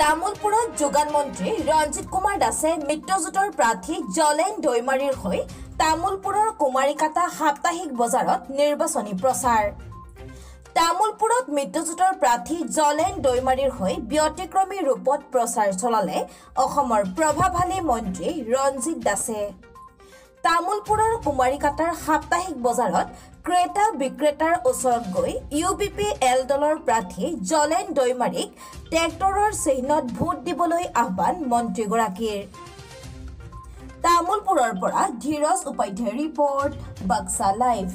তামুলপুৰত যোগান মন্ত্ৰী ৰঞ্জিত কুমাৰ দাসে মিত্ৰজোঁটৰ প্ৰাৰ্থী জলেন দৈমাৰীৰ হৈ তামুলপুৰৰ কুমাৰীকাটা সাপ্তাহিক বজাৰত নিৰ্বাচনী প্ৰচাৰ। তামুলপুৰত মিত্ৰজোঁটৰ প্ৰাৰ্থী জলেন দৈমাৰীৰ হৈ ব্যতিক্ৰমী ৰূপত প্ৰচাৰ চলালে অসমৰ প্ৰভাৱশালী মন্ত্ৰী ৰঞ্জিত দাসে। তামুলপুৰৰ কুমাৰীকাটাৰ সাপ্তাহিক বজাৰত ক্ৰেতা বিক্ৰেতাৰ ওচৰত গৈ UBPL দলৰ প্ৰাৰ্থী জলেন দৈমাৰীক ট্ৰেক্টৰৰ চিহ্নত ভোট দিবলৈ আহ্বান মন্ত্ৰীগৰাকীৰ। তামুলপুৰৰ পৰা ধীৰজ উপাধ্যায়ৰ ৰিপৰ্ট, বাক্সা লাইভ।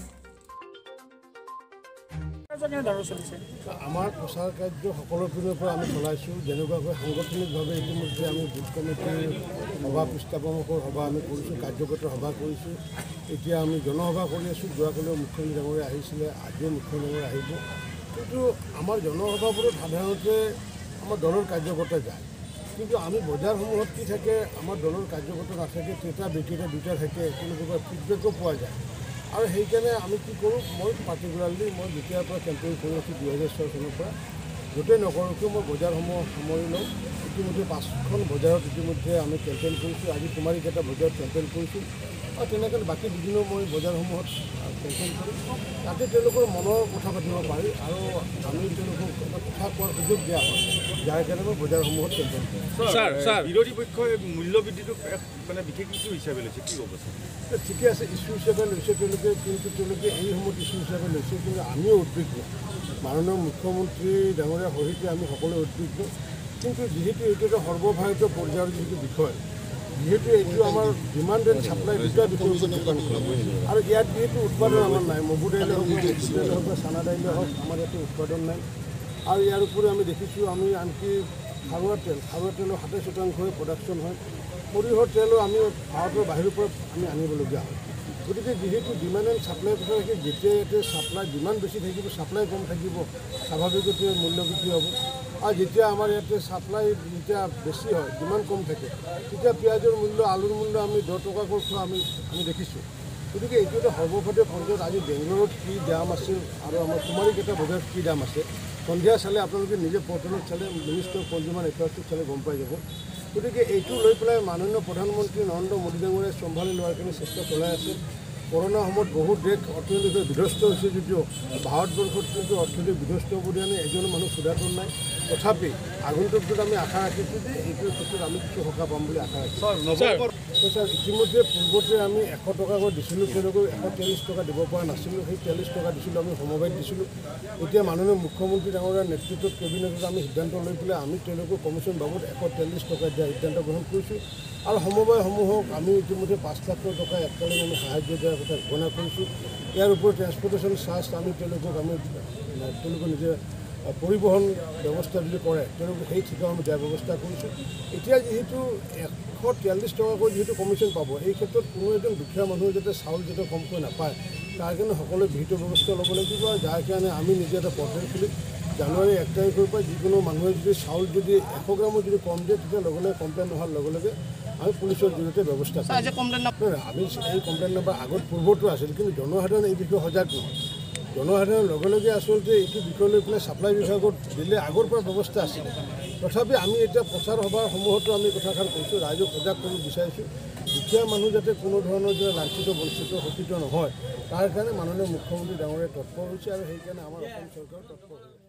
আমাৰ প্ৰচাৰ কাৰ্য সকলো পিনৰ পৰা আমি চলাইছোঁ। যেনেকুৱাকৈ সাংগঠনিকভাৱে ইতিমধ্যে আমি বুথ কমিটিৰ সভা পৃষ্ঠপোষকৰ সভা আমি কৰিছোঁ, কাৰ্যকৰ্তাৰ সভা কৰিছোঁ। এতিয়া আমি জনসভা কৰি আছোঁ। যোৱাকালিও মুখ্যমন্ত্ৰী ডাঙৰীয়া আহিছিলে, আজিও মুখ্যমন্ত্ৰী ডাঙৰীয়া আহিব। কিন্তু আমাৰ জনসভাবোৰত সাধাৰণতে আমাৰ দলৰ কাৰ্যকৰ্তা যায়, কিন্তু আমি বজাৰসমূহত কি থাকে, আমাৰ দলৰ কাৰ্যকৰ্তা নাথাকে, ক্ৰেতা বিক্ৰেতা দুটা থাকে, তেওঁলোকৰ ফিডবেকো পোৱা যায়। আৰু সেইকাৰণে আমি কি কৰোঁ, মই পাৰ্টিকুলাৰলি মই যেতিয়াৰ পৰা কেম্পেইন কৰি আছোঁ 2006 চনৰ পৰা, য'তেই নকৰোঁ মই বজাৰসমূহ সামৰি লওঁ। ইতিমধ্যে 5খন বজাৰত ইতিমধ্যে আমি কেম্পেইন কৰিছোঁ। আজি কুমাৰীকাটা বজাৰত কেম্পেইন কৰিছোঁ আৰু তেনেকৈ বাকী বিভিন্ন মই বজাৰসমূহত কেম্পেইন কৰোঁ। তাতে তেওঁলোকৰ মনৰ কথা পাতিব পাৰি আৰু আমি তেওঁলোকক কথা কোৱাৰ সুযোগ দিয়া হয়, যাৰ কাৰণে মই বজাৰসমূহত কেম্পেইন কৰোঁ। বিৰোধী পক্ষই মূল্য বৃদ্ধিটোক মানে বিশেষ ইছ্যু হিচাপে লৈছে, কি ক'ব? ঠিকে আছে, ইছ্যু হিচাপে লৈছে তেওঁলোকে, কিন্তু তেওঁলোকে এই সময়ত ইছ্যু হিচাপে লৈছে। কিন্তু আমিও উদ্বিগ্ন, মাননীয় মুখ্যমন্ত্ৰী ডাঙৰীয়াৰ সহিতে আমি সকলোৱে উদ্বিগ্ন। কিন্তু যিহেতু এইটো এটা সৰ্বভাৰতীয় পৰ্যায়ৰ যিটো বিষয়, যিহেতু এইটো আমাৰ ডিমাণ্ড এণ্ড ছাপ্লাই দুটা বিষয়ৰ ওপৰত দোকান খোলা আৰু ইয়াত যিহেতু উৎপাদন আমাৰ নাই, মগু দাইলে হওক, মচুৰ দাইলে হওক বা চানা দাইলে হওক, আমাৰ ইয়াতে উৎপাদন নাই। আৰু ইয়াৰ উপৰি আমি দেখিছোঁ আমি আনকি খাৰুৱা তেলৰ 27% প্ৰডাকশ্যন হয়। সৰিয়হৰ তেলো আমি ভাৰতৰ বাহিৰৰ পৰা আমি আনিবলগীয়া হয়। গতিকে যিহেতু ডিমাণ্ড এণ্ড ছাপ্লাইৰ কথা ৰাখি যেতিয়া ইয়াতে ছাপ্লাই ডিমাণ্ড বেছি থাকিব, ছাপ্লাই কম থাকিব, স্বাভাৱিকতে মূল্য বৃদ্ধি হ'ব। আৰু যেতিয়া আমাৰ ইয়াতে ছাপ্লাই যেতিয়া বেছি হয়, ডিমাণ্ড কম থাকে, তেতিয়া পিঁয়াজৰ মূল্য, আলুৰ মূল্য আমি 10 টকাকৈ খোৱা আমি দেখিছোঁ। গতিকে এইটো এটা সৰ্বভাৰতীয় পৰ্যায়ত আজি বেংগলোৰত কি দাম আছে আৰু আমাৰ কুমাৰীকাটা বজাৰত কি দাম আছে, সন্ধিয়া চালে আপোনালোকে নিজে পৰ্টেলত চালে, মিনিষ্টাৰ অফ কনজিউমাৰ এফেয়াৰ্ছত চালে গম পাই যাব। গতিকে এইটো লৈ পেলাই মাননীয় প্ৰধানমন্ত্ৰী নৰেন্দ্ৰ মোদী ডাঙৰীয়াই চম্ভালি লোৱাৰ কাৰণে চেষ্টা চলাই আছে। কৰোণাৰ সময়ত বহুত দেশ অৰ্থনৈতিক বিধ্বস্ত হৈছে, যদিও ভাৰতবৰ্ষত কিন্তু অৰ্থনৈতিক বিধ্বস্ত হ'ব দিয়া নাই, এজন মানুহ সুধাটো নাই। তথাপি আগন্তুকটোত আমি আশা ৰাখিছোঁ যে এইটোৰ ক্ষেত্ৰত আমি কিছু সকাহ পাম বুলি আশা ৰাখিছোঁ। ছাৰ, ইতিমধ্যে পূৰ্বতে আমি 100 টকাকৈ দিছিলোঁ, তেওঁলোকক 143 টকা দিব পৰা নাছিলোঁ। সেই 43 টকা দিছিলোঁ, আমি সমবায়ত দিছিলোঁ। এতিয়া মাননীয় মুখ্যমন্ত্ৰী ডাঙৰীয়াৰ নেতৃত্বত কেবিনেটত আমি সিদ্ধান্ত লৈ পেলাই আমি তেওঁলোকক কমিশ্যন বাবদ 143 টকা দিয়াৰ সিদ্ধান্ত গ্ৰহণ কৰিছোঁ। আৰু সমবায়সমূহক আমি ইতিমধ্যে 5 লাখ টকা এককালীন আমি সাহায্য দিয়াৰ কথা ঘোষণা কৰিছোঁ। ইয়াৰ উপৰি ট্ৰেন্সপৰ্টেশ্যন চাৰ্জ আমি তেওঁলোকক নিজে পৰিবহণ ব্যৱস্থা যদি কৰে, তেওঁলোকক সেই ঠিকা আমি দিয়াৰ ব্যৱস্থা কৰিছোঁ। এতিয়া যিহেতু 143 টকাকৈ যিহেতু কমিশ্যন পাব, এই ক্ষেত্ৰত কোনো এজন দুখীয়া মানুহে যাতে চাউল যাতে কমকৈ নাপায়, তাৰ কাৰণে সকলোৱে বিহিত ব্যৱস্থা ল'ব লাগিব। যাৰ কাৰণে আমি নিজে এটা পৰ্টেল খুলি জানুৱাৰী 1 তাৰিখৰ পৰা যিকোনো মানুহে যদি চাউল যদি 100 গ্ৰামো যদি কম দিয়ে, তেতিয়া লগে লগে কমপ্লেইন হোৱাৰ লগে লগে আমি পুলিচৰ জৰিয়তে ব্যৱস্থা কৰিম। আমি এই কমপ্লেইন নাম্বাৰ আগত পূৰ্বতো আছিল, কিন্তু জনসাধাৰণ এই বিষয়ে সজাগ নহয়। জনসাধাৰণৰ লগে লগে আচলতে এইটো বিষয় লৈ পেলাই ছাপ্লাই বিভাগত দিলে আগৰ পৰা ব্যৱস্থা আছিলে। তথাপি আমি এতিয়া প্ৰচাৰ সভাসমূহতো আমি কথাষাৰ কৈছোঁ, ৰাইজক সজাগ কৰিব বিচাৰিছোঁ। দুখীয়া মানুহ যাতে কোনো ধৰণৰ যে লাঞ্ছিত বঞ্চিত শোষিত নহয়, তাৰ কাৰণে মাননীয় মুখ্যমন্ত্ৰী ডাঙৰীয়াই তৎপৰ হৈছে আৰু সেইকাৰণে আমাৰ অসম চৰকাৰ তৎপৰ হৈছে।